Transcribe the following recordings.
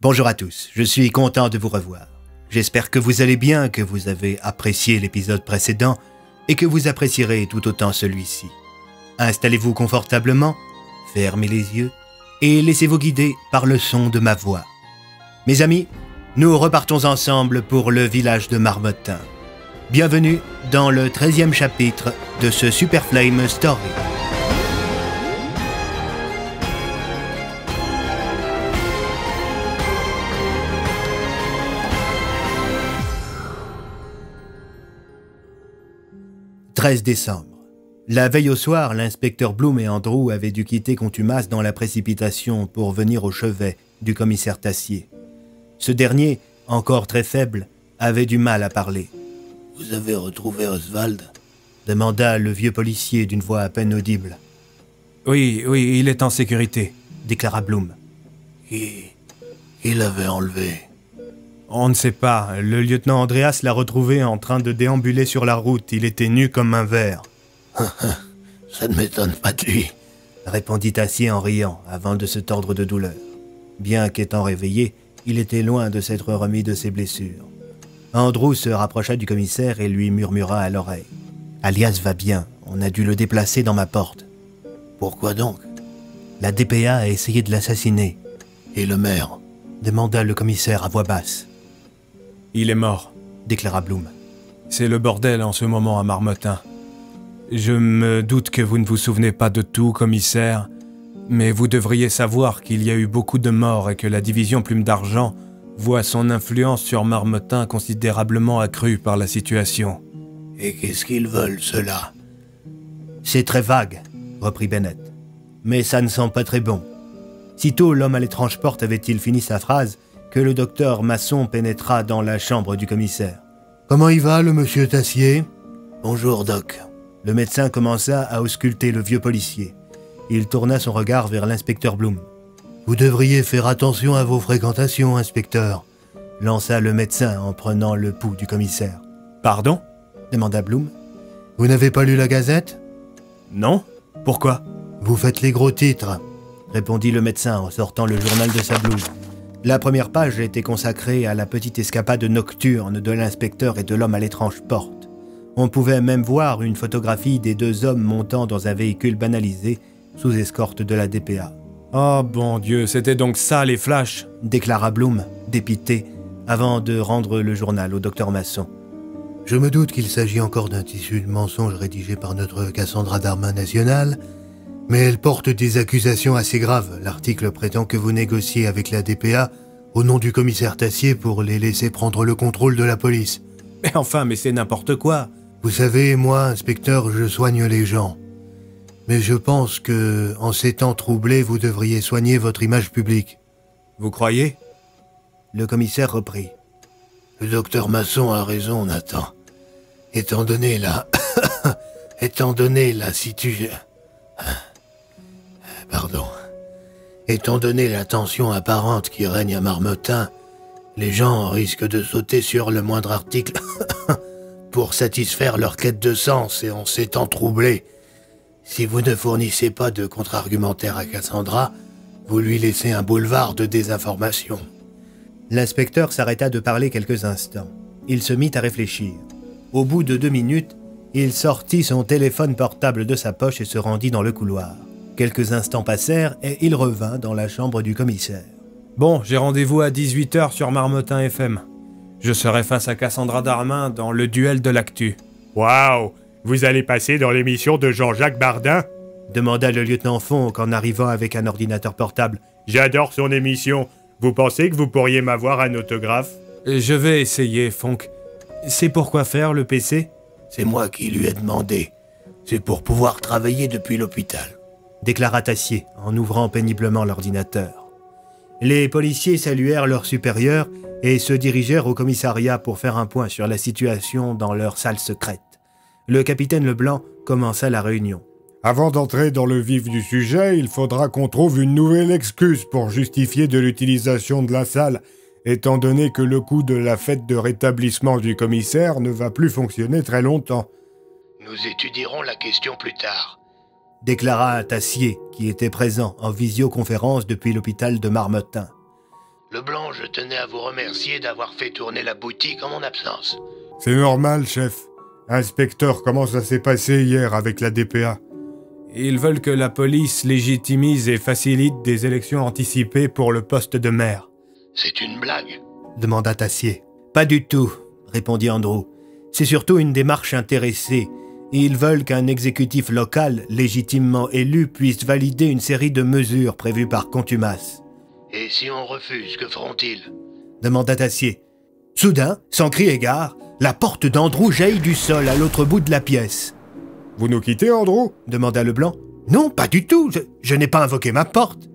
Bonjour à tous, je suis content de vous revoir. J'espère que vous allez bien, que vous avez apprécié l'épisode précédent et que vous apprécierez tout autant celui-ci. Installez-vous confortablement, fermez les yeux et laissez-vous guider par le son de ma voix. Mes amis, nous repartons ensemble pour le village de Marmottin. Bienvenue dans le 13e chapitre de ce Super Flame Story. « 13 décembre. La veille au soir, l'inspecteur Bloom et Andrew avaient dû quitter Contumace dans la précipitation pour venir au chevet du commissaire Tassier. Ce dernier, encore très faible, avait du mal à parler. « Vous avez retrouvé Oswald ?» demanda le vieux policier d'une voix à peine audible. « Oui, il est en sécurité, » déclara Bloom. « Qui l'avait enlevé ?» On ne sait pas. Le lieutenant Andreas l'a retrouvé en train de déambuler sur la route. Il était nu comme un ver. « Ça ne m'étonne pas de lui, » répondit Tassier en riant, avant de se tordre de douleur. Bien qu'étant réveillé, il était loin de s'être remis de ses blessures. Andrew se rapprocha du commissaire et lui murmura à l'oreille. « Alias va bien, on a dû le déplacer dans ma porte. »« Pourquoi donc ?»« La DPA a essayé de l'assassiner. »« Et le maire ?» demanda le commissaire à voix basse. « Il est mort, » déclara Bloom. « C'est le bordel en ce moment à Marmottin. Je me doute que vous ne vous souvenez pas de tout, commissaire, mais vous devriez savoir qu'il y a eu beaucoup de morts et que la division Plume d'Argent voit son influence sur Marmottin considérablement accrue par la situation. »« Et qu'est-ce qu'ils veulent, ceux-là ?»« C'est très vague, » reprit Bennett. « Mais ça ne sent pas très bon. » Sitôt l'homme à l'étrange porte avait-il fini sa phrase que le docteur Masson pénétra dans la chambre du commissaire. « Comment il va, le monsieur Tassier ?»« Bonjour, Doc. » Le médecin commença à ausculter le vieux policier. Il tourna son regard vers l'inspecteur Bloom. « Vous devriez faire attention à vos fréquentations, inspecteur, » lança le médecin en prenant le pouls du commissaire. « Pardon ?» demanda Bloom. « Vous n'avez pas lu la Gazette ?»« Non. Pourquoi ?»« Vous faites les gros titres, » répondit le médecin en sortant le journal de sa blouse. La première page était consacrée à la petite escapade nocturne de l'inspecteur et de l'homme à l'étrange porte. On pouvait même voir une photographie des deux hommes montant dans un véhicule banalisé sous escorte de la DPA. « Oh bon Dieu, c'était donc ça les flashs !» déclara Bloom, dépité, avant de rendre le journal au docteur Masson. « Je me doute qu'il s'agit encore d'un tissu de mensonge rédigé par notre Cassandra Darmin nationale, mais elle porte des accusations assez graves. L'article prétend que vous négociez avec la DPA au nom du commissaire Tassier pour les laisser prendre le contrôle de la police. »« Mais enfin, mais c'est n'importe quoi !»« Vous savez, moi, inspecteur, je soigne les gens. Mais je pense que, en ces temps troublés, vous devriez soigner votre image publique. »« Vous croyez ?» Le commissaire reprit. « Le docteur Masson a raison, Nathan. Étant donné la Étant donné la tension apparente qui règne à Marmottin, les gens risquent de sauter sur le moindre article pour satisfaire leur quête de sens et en ces temps troublés. Si vous ne fournissez pas de contre-argumentaire à Cassandra, vous lui laissez un boulevard de désinformation. » L'inspecteur s'arrêta de parler quelques instants. Il se mit à réfléchir. Au bout de 2 minutes, il sortit son téléphone portable de sa poche et se rendit dans le couloir. Quelques instants passèrent et il revint dans la chambre du commissaire. « Bon, j'ai rendez-vous à 18h sur Marmottin FM. Je serai face à Cassandra Darmin dans le duel de l'actu. »« Waouh! Vous allez passer dans l'émission de Jean-Jacques Bardin ?» demanda le lieutenant Fonck en arrivant avec un ordinateur portable. « J'adore son émission. Vous pensez que vous pourriez m'avoir un autographe ?»« Je vais essayer, Fonck. C'est pour quoi faire, le PC ?»« C'est moi qui lui ai demandé. C'est pour pouvoir travailler depuis l'hôpital. » déclara Tassier en ouvrant péniblement l'ordinateur. Les policiers saluèrent leur supérieur et se dirigèrent au commissariat pour faire un point sur la situation dans leur salle secrète. Le capitaine Leblanc commença la réunion. « Avant d'entrer dans le vif du sujet, il faudra qu'on trouve une nouvelle excuse pour justifier de l'utilisation de la salle, étant donné que le coup de la fête de rétablissement du commissaire ne va plus fonctionner très longtemps. »« Nous étudierons la question plus tard, » déclara Tassier, qui était présent en visioconférence depuis l'hôpital de Marmottin. Leblanc, je tenais à vous remercier d'avoir fait tourner la boutique en mon absence. C'est normal, chef. Inspecteur, comment ça s'est passé hier avec la DPA? Ils veulent que la police légitimise et facilite des élections anticipées pour le poste de maire. C'est une blague? Demanda Tassier. Pas du tout, répondit Andrew. C'est surtout une démarche intéressée. Ils veulent qu'un exécutif local, légitimement élu, puisse valider une série de mesures prévues par contumace. Et si on refuse, que feront-ils? Demanda Tassier. Soudain, sans cri égard, la porte d'Andrew jaillit du sol à l'autre bout de la pièce. Vous nous quittez, Andrew? Demanda Leblanc. Non, pas du tout, je n'ai pas invoqué ma porte.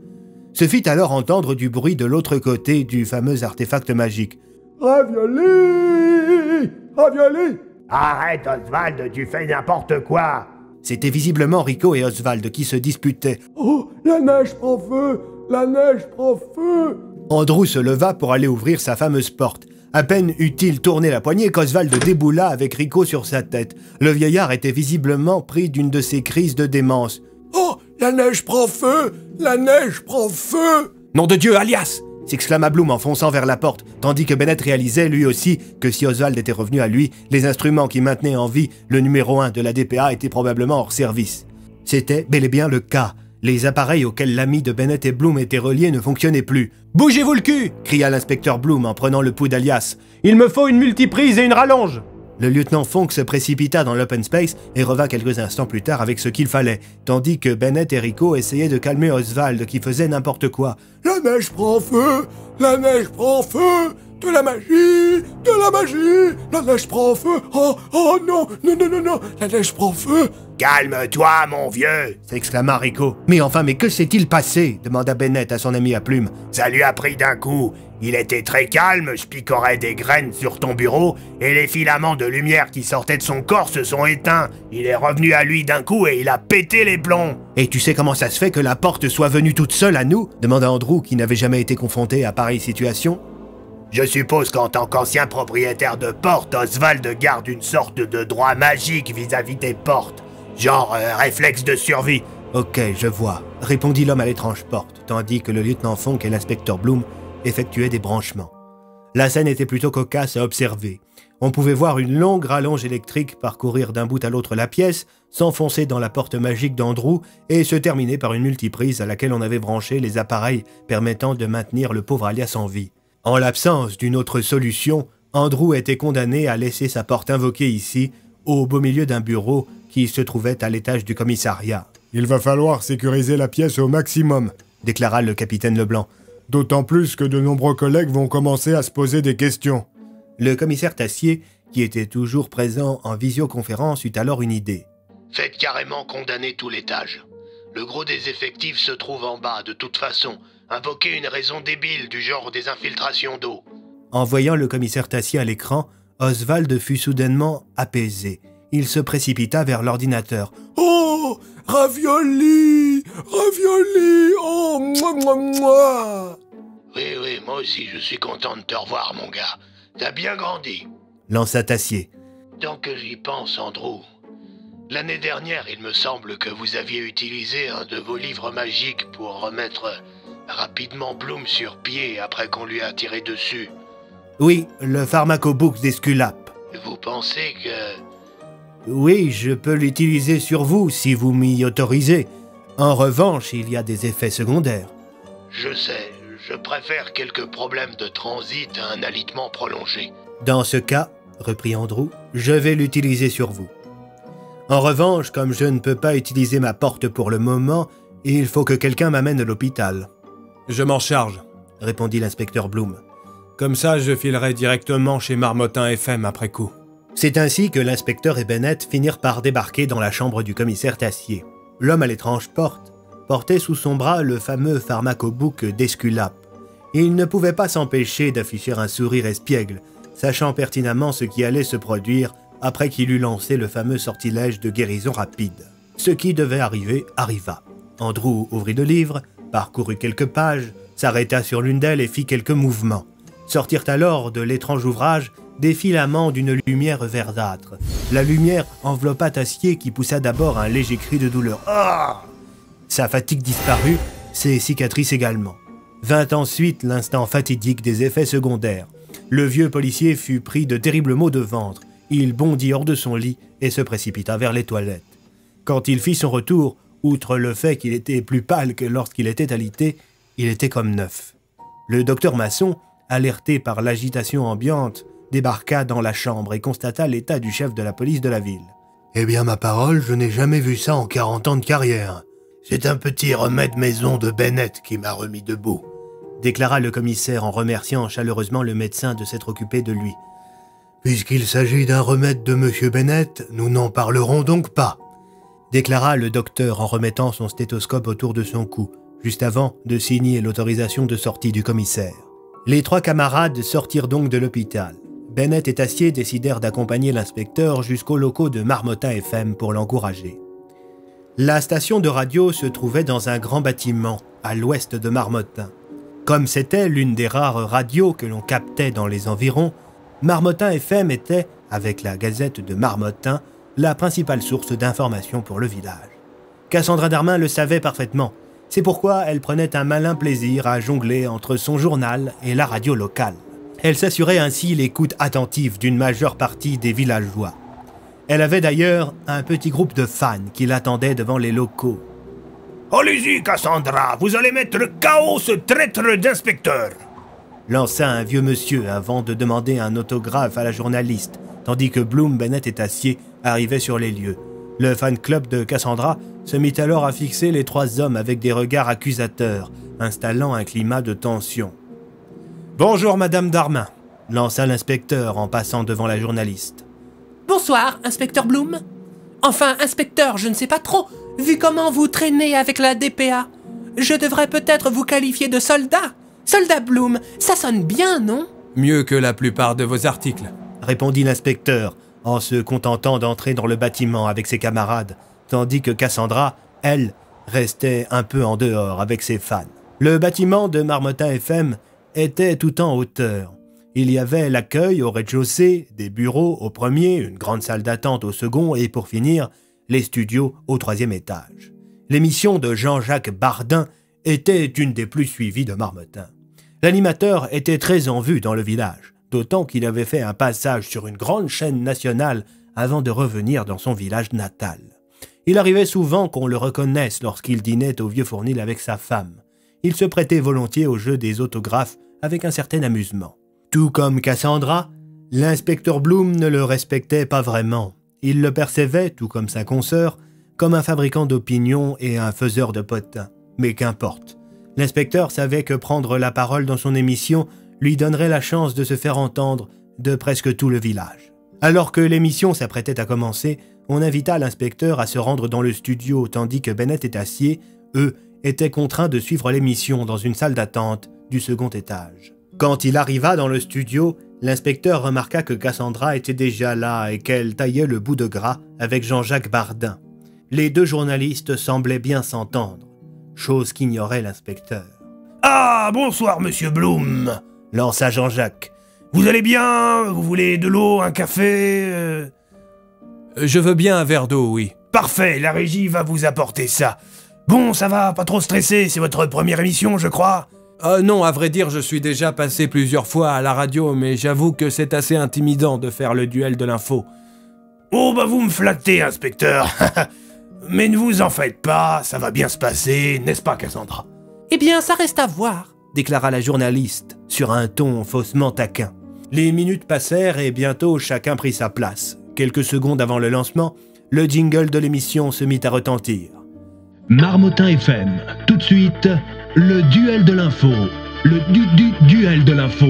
Se fit alors entendre du bruit de l'autre côté du fameux artefact magique. Ravioli! Ravioli! Arrête, Oswald, tu fais n'importe quoi! C'était visiblement Rico et Oswald qui se disputaient. Oh, la neige prend feu! La neige prend feu! Andrew se leva pour aller ouvrir sa fameuse porte. À peine eut-il tourné la poignée qu'Oswald déboula avec Rico sur sa tête. Le vieillard était visiblement pris d'une de ces crises de démence. « Oh, la neige prend feu! La neige prend feu !» « Nom de Dieu, Alias !» s'exclama Bloom en fonçant vers la porte, tandis que Bennett réalisait lui aussi que si Oswald était revenu à lui, les instruments qui maintenaient en vie le numéro 1 de la DPA étaient probablement hors service. C'était bel et bien le cas. Les appareils auxquels l'ami de Bennett et Bloom étaient reliés ne fonctionnaient plus. « Bougez-vous le cul !» cria l'inspecteur Bloom en prenant le pouls d'Alias. « Il me faut une multiprise et une rallonge !» Le lieutenant Fonk se précipita dans l'open space et revint quelques instants plus tard avec ce qu'il fallait, tandis que Bennett et Rico essayaient de calmer Oswald qui faisait n'importe quoi. « La neige prend feu! La neige prend feu! De la magie! De la magie! La neige prend feu! Oh, oh non! Non, non, non, non! La neige prend feu! » Calme-toi, mon vieux! s'exclama Rico. « Mais enfin, mais que s'est-il passé ?» demanda Bennett à son ami à plume. Ça lui a pris d'un coup. Il était très calme, je picorais des graines sur ton bureau, et les filaments de lumière qui sortaient de son corps se sont éteints. Il est revenu à lui d'un coup et il a pété les plombs. « Et tu sais comment ça se fait que la porte soit venue toute seule à nous ?» demanda Andrew, qui n'avait jamais été confronté à pareille situation. Je suppose qu'en tant qu'ancien propriétaire de porte, Oswald garde une sorte de droit magique vis-à-vis des portes. Genre réflexe de survie. « Ok, je vois », répondit l'homme à l'étrange porte, tandis que le lieutenant Fonk et l'inspecteur Bloom effectuaient des branchements. La scène était plutôt cocasse à observer. On pouvait voir une longue rallonge électrique parcourir d'un bout à l'autre la pièce, s'enfoncer dans la porte magique d'Andrew et se terminer par une multiprise à laquelle on avait branché les appareils permettant de maintenir le pauvre Alias en vie. En l'absence d'une autre solution, Andrew était condamné à laisser sa porte invoquée ici, au beau milieu d'un bureau qui se trouvait à l'étage du commissariat. « Il va falloir sécuriser la pièce au maximum, » déclara le capitaine Leblanc. « D'autant plus que de nombreux collègues vont commencer à se poser des questions. » Le commissaire Tassier, qui était toujours présent en visioconférence, eut alors une idée. « Faites carrément condamner tout l'étage. Le gros des effectifs se trouve en bas, de toute façon. Invoquez une raison débile du genre des infiltrations d'eau. » En voyant le commissaire Tassier à l'écran, Oswald fut soudainement apaisé. Il se précipita vers l'ordinateur. « Oh, ravioli! Ravioli! Oh, moi, moi, moi !» Oui, moi aussi je suis content de te revoir, mon gars. T'as bien grandi. Lança Tassier. Tant que j'y pense, Andrew. L'année dernière, il me semble que vous aviez utilisé un de vos livres magiques pour remettre rapidement Bloom sur pied après qu'on lui a tiré dessus. Oui, le pharmacobook d'Esculape. Vous pensez que... Oui, je peux l'utiliser sur vous si vous m'y autorisez. En revanche, il y a des effets secondaires. Je sais, je préfère quelques problèmes de transit à un alitement prolongé. Dans ce cas, reprit Andrew, je vais l'utiliser sur vous. En revanche, comme je ne peux pas utiliser ma porte pour le moment, il faut que quelqu'un m'amène à l'hôpital. Je m'en charge, répondit l'inspecteur Bloom. Comme ça, je filerai directement chez Marmottin FM après coup. C'est ainsi que l'inspecteur et Bennett finirent par débarquer dans la chambre du commissaire Tassier. L'homme à l'étrange porte portait sous son bras le fameux pharmacobook d'Esculape. Il ne pouvait pas s'empêcher d'afficher un sourire espiègle, sachant pertinemment ce qui allait se produire après qu'il eut lancé le fameux sortilège de guérison rapide. Ce qui devait arriver arriva. Andrew ouvrit le livre, parcourut quelques pages, s'arrêta sur l'une d'elles et fit quelques mouvements. Sortirent alors de l'étrange ouvrage des filaments d'une lumière verdâtre. La lumière enveloppa Tassier qui poussa d'abord un léger cri de douleur. Ah ! Sa fatigue disparut, ses cicatrices également. Vint ensuite l'instant fatidique des effets secondaires. Le vieux policier fut pris de terribles maux de ventre. Il bondit hors de son lit et se précipita vers les toilettes. Quand il fit son retour, outre le fait qu'il était plus pâle que lorsqu'il était alité, il était comme neuf. Le docteur Masson, alerté par l'agitation ambiante, débarqua dans la chambre et constata l'état du chef de la police de la ville. « Eh bien, ma parole, je n'ai jamais vu ça en 40 ans de carrière. C'est un petit remède maison de Bennett qui m'a remis debout. » déclara le commissaire en remerciant chaleureusement le médecin de s'être occupé de lui. « Puisqu'il s'agit d'un remède de M. Bennett, nous n'en parlerons donc pas. » déclara le docteur en remettant son stéthoscope autour de son cou, juste avant de signer l'autorisation de sortie du commissaire. Les 3 camarades sortirent donc de l'hôpital. Bennett et Tassier décidèrent d'accompagner l'inspecteur jusqu'aux locaux de Marmottin FM pour l'encourager. La station de radio se trouvait dans un grand bâtiment, à l'ouest de Marmottin. Comme c'était l'une des rares radios que l'on captait dans les environs, Marmottin FM était, avec la Gazette de Marmottin, la principale source d'information pour le village. Cassandra Darmin le savait parfaitement. C'est pourquoi elle prenait un malin plaisir à jongler entre son journal et la radio locale. Elle s'assurait ainsi l'écoute attentive d'une majeure partie des villageois. Elle avait d'ailleurs un petit groupe de fans qui l'attendaient devant les locaux. « Allez-y, Cassandra, vous allez mettre KO ce traître d'inspecteur !» lança un vieux monsieur avant de demander un autographe à la journaliste, tandis que Bloom, Bennett et Tassier arrivaient sur les lieux. Le fan club de Cassandra se mit alors à fixer les 3 hommes avec des regards accusateurs, installant un climat de tension. « Bonjour, Madame Darmin », lança l'inspecteur en passant devant la journaliste. « Bonsoir, inspecteur Bloom. Enfin, inspecteur, je ne sais pas trop, vu comment vous traînez avec la DPA. Je devrais peut-être vous qualifier de soldat. Soldat Bloom, ça sonne bien, non ?»« Mieux que la plupart de vos articles, » répondit l'inspecteur, en se contentant d'entrer dans le bâtiment avec ses camarades, tandis que Cassandra, elle, restait un peu en dehors avec ses fans. Le bâtiment de Marmottin FM était tout en hauteur. Il y avait l'accueil au rez-de-chaussée, des bureaux au premier, une grande salle d'attente au second et, pour finir, les studios au 3e étage. L'émission de Jean-Jacques Bardin était une des plus suivies de Marmottin. L'animateur était très en vue dans le village, d'autant qu'il avait fait un passage sur une grande chaîne nationale avant de revenir dans son village natal. Il arrivait souvent qu'on le reconnaisse lorsqu'il dînait au Vieux-Fournil avec sa femme. Il se prêtait volontiers au jeu des autographes avec un certain amusement. Tout comme Cassandra, l'inspecteur Bloom ne le respectait pas vraiment. Il le percevait, tout comme sa consoeur, comme un fabricant d'opinions et un faiseur de potins. Mais qu'importe. L'inspecteur savait que prendre la parole dans son émission lui donnerait la chance de se faire entendre de presque tout le village. Alors que l'émission s'apprêtait à commencer, on invita l'inspecteur à se rendre dans le studio, tandis que Bennett et Tassier, eux, étaient contraints de suivre l'émission dans une salle d'attente du second étage. Quand il arriva dans le studio, l'inspecteur remarqua que Cassandra était déjà là et qu'elle taillait le bout de gras avec Jean-Jacques Bardin. Les 2 journalistes semblaient bien s'entendre, chose qu'ignorait l'inspecteur. « Ah, bonsoir, monsieur Bloom !» lança Jean-Jacques. « Vous allez bien? Vous voulez de l'eau, un café Je veux bien un verre d'eau, oui. »« Parfait, la régie va vous apporter ça. Bon, ça va, pas trop stressé, c'est votre première émission, je crois ?» Non, à vrai dire, je suis déjà passé plusieurs fois à la radio, mais j'avoue que c'est assez intimidant de faire le duel de l'info. Oh, bah vous me flattez, inspecteur. Mais ne vous en faites pas, ça va bien se passer, n'est-ce pas, Cassandra? Eh bien, ça reste à voir, déclara la journaliste, sur un ton faussement taquin. Les minutes passèrent et bientôt chacun prit sa place. Quelques secondes avant le lancement, le jingle de l'émission se mit à retentir. Marmottin FM, tout de suite, le duel de l'info. Le duel de l'info.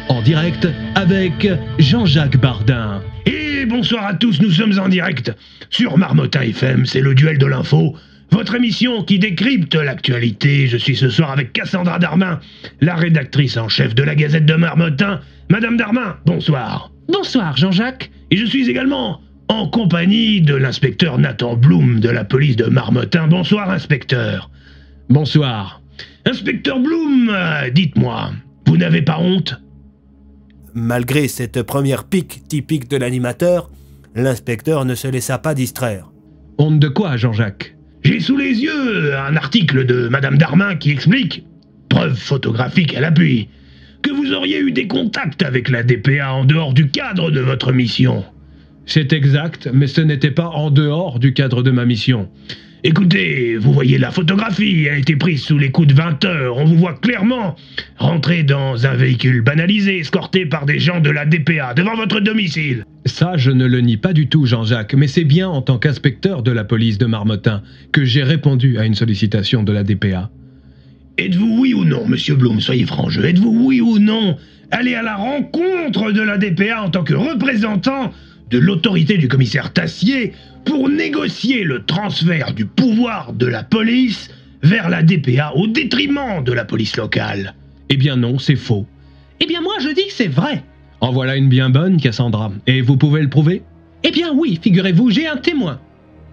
En direct avec Jean-Jacques Bardin. Et bonsoir à tous, nous sommes en direct sur Marmottin FM, c'est le duel de l'info. Votre émission qui décrypte l'actualité. Je suis ce soir avec Cassandra Darmin, la rédactrice en chef de la Gazette de Marmottin. Madame Darmin, bonsoir. Bonsoir Jean-Jacques. Et je suis également en compagnie de l'inspecteur Nathan Bloom de la police de Marmottin. Bonsoir, inspecteur. Bonsoir. Inspecteur Bloom, dites-moi, vous n'avez pas honte? Malgré cette première pique typique de l'animateur, l'inspecteur ne se laissa pas distraire. Honte de quoi, Jean-Jacques? J'ai sous les yeux un article de Madame Darmin qui explique preuves photographiques à l'appui, que vous auriez eu des contacts avec la DPA en dehors du cadre de votre mission. C'est exact, mais ce n'était pas en dehors du cadre de ma mission. Écoutez, vous voyez la photographie, elle a été prise sous les coups de 20 heures, on vous voit clairement rentrer dans un véhicule banalisé, escorté par des gens de la DPA, devant votre domicile. Ça, je ne le nie pas du tout, Jean-Jacques, mais c'est bien en tant qu'inspecteur de la police de Marmottin que j'ai répondu à une sollicitation de la DPA. Êtes-vous oui ou non, monsieur Bloom, soyez franc jeu, êtes-vous oui ou non aller à la rencontre de la DPA en tant que représentant de l'autorité du commissaire Tassier pour négocier le transfert du pouvoir de la police vers la DPA au détriment de la police locale? Eh bien non, c'est faux. Eh bien moi je dis que c'est vrai. En voilà une bien bonne, Cassandra. Et vous pouvez le prouver? Eh bien oui, figurez-vous, j'ai un témoin.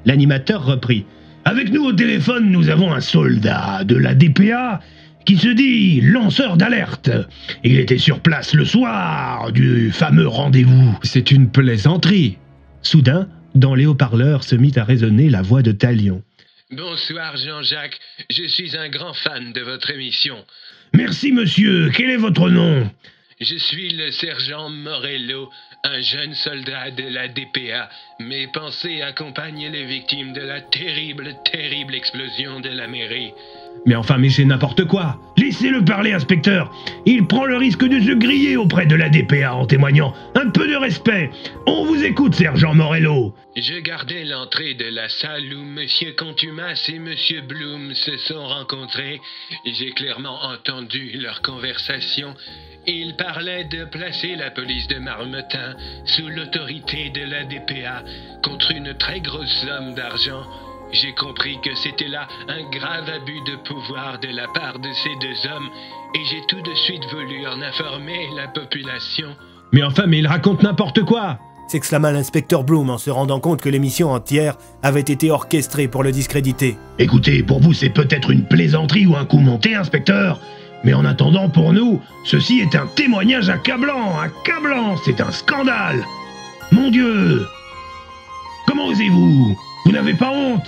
L'animateur reprit. Avec nous au téléphone, nous avons un soldat de la DPA qui se dit lanceur d'alerte. Il était sur place le soir du fameux rendez-vous. C'est une plaisanterie. Soudain, dans les haut-parleurs se mit à résonner la voix de Talion. Bonsoir Jean-Jacques, je suis un grand fan de votre émission. Merci monsieur, quel est votre nom? Je suis le sergent Morello, un jeune soldat de la DPA. Mes pensées accompagnent les victimes de la terrible explosion de la mairie. Mais enfin, mais c'est n'importe quoi. Laissez-le parler, inspecteur. Il prend le risque de se griller auprès de la DPA en témoignant. Un peu de respect. On vous écoute, sergent Morello. Je gardais l'entrée de la salle où Monsieur Contumace et Monsieur Bloom se sont rencontrés. J'ai clairement entendu leur conversation. Ils parlaient de placer la police de Marmottin sous l'autorité de la DPA contre une très grosse somme d'argent. J'ai compris que c'était là un grave abus de pouvoir de la part de ces deux hommes et j'ai tout de suite voulu en informer la population. Mais enfin, mais il raconte n'importe quoi! S'exclama l'inspecteur Bloom en se rendant compte que l'émission entière avait été orchestrée pour le discréditer. Écoutez, pour vous c'est peut-être une plaisanterie ou un coup monté, inspecteur, mais en attendant pour nous, ceci est un témoignage accablant, c'est un scandale. Mon Dieu! Comment osez-vous? Vous n'avez pas honte?